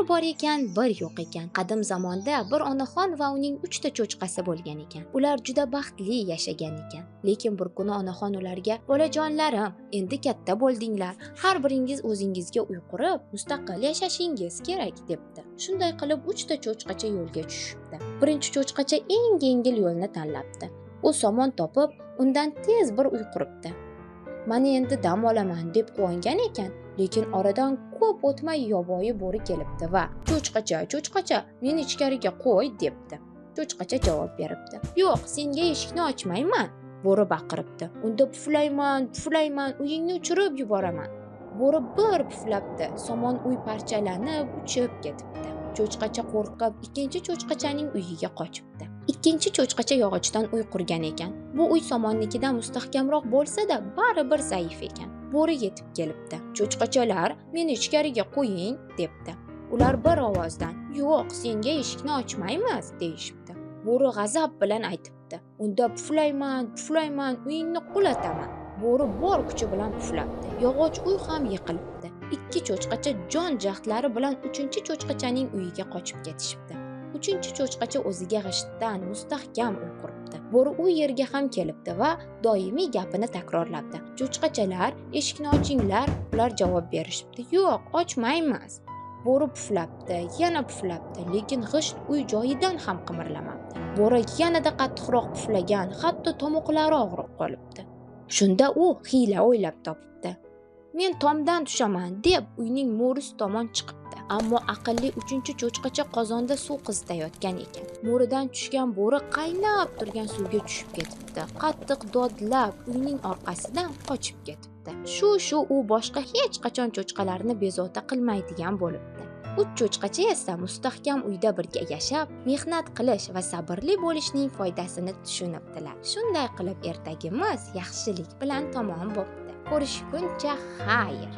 bor ekan, bir yo'q ekan. Qadim zamonda bir onaxon va uning 3 ta cho'chqasi bo'lgan ekan. Ular juda baxtli yashagan ekan. Lekin bir kuni onaxon ularga: "Bolajonlarim, endi katta bo'ldinglar. Har biringiz o'zingizga uy qurib, mustaqil yashashingiz kerak", debdi. Shunday qilib 3 ta cho'chqacha yo'lga tushibdi. Birinchi cho'chqacha eng yengil yo'lni tanlabdi. U somon topib, undan tez bir uy quribdi. "Mana endi dam olaman", deb quvongan ekan. Lekin oradan ko'p o'tmay yovvoyi bo'ri kelibdi va "Cho'chqacha, meni ichkariga qo'y", debdi. Cho'chqacha javob beribdi: "Yo'q, senga eshikni ochmayman", bo'ri baqiribdi. "Unda puflayman, uyingni uchirib yuboraman". Bo'ri bir puflabdi, somon uy parchalanib uchib ketibdi. Cho'chqacha qo'rqib ikkinchi cho'chqachaning uyiga qochibdi. Ikkinchi cho'chqacha yog'ochdan uy qurgan ekan. Bu uy somonnikidan mustahkamroq bo'lsa-da, baribir zaif ekan. Bo'ri yetib kelibdi. "Cho'chqachalar, meni ichkariga qo'ying", debdi. Ular bir ovozdan "Yo'q, senga eshikni ochmaymiz", deyishibdi. Bo'ri g'azab bilan aytibdi: "Unda puflayman, uyingni qulataman". Bo'ri bor kuchi bilan puflabdi. Yog'och uy ham yiqilibdi. Ikki cho'chqacha jon jahdlari bilan 3-cho'chqachaning uyiga qochib ketishibdi. 3-cho'chqacha o'ziga g'ishtdan mustahkam uy quribdi. Bo'ri u yerga ham kelibdi va doimiy gapini takrorlabdi: "Cho'chqachalar, eshikni ochinglar". Ular javob berishibdi: "Yo'q, ochmaymiz". Bo'ri puflabdi, yana puflabdi, lekin g'isht uy joyidan ham qimirlamabdi. Bo'ri yanada qattiqroq puflagan, hatto tomoqlari og'rib qolibdi. Shunda u hiyla o'ylab topibdi. "Men tomdan tushaman", deb uyning mo'ris tomon chiqibdi. Ammo aqlli 3-cho'chqacha qozonda suv qizitayotgan ekan. Mo'ridan tushgan bo'ri qaynab turgan suvga tushib ketibdi. Qattiq dodlab uyning orqasidan qochib ketibdi. Shu u boshqa hech qachon cho'chqalarni bezovta qilmaydigan bo'libdi. 3 cho'chqacha esa mustahkam uyda birga yashab, mehnat qilish va sabrli bo'lishning foydasini tushunibdilar. Shunday qilib ertagimiz yaxshilik bilan tamom bo'ldi. Ko'rishguncha xayr.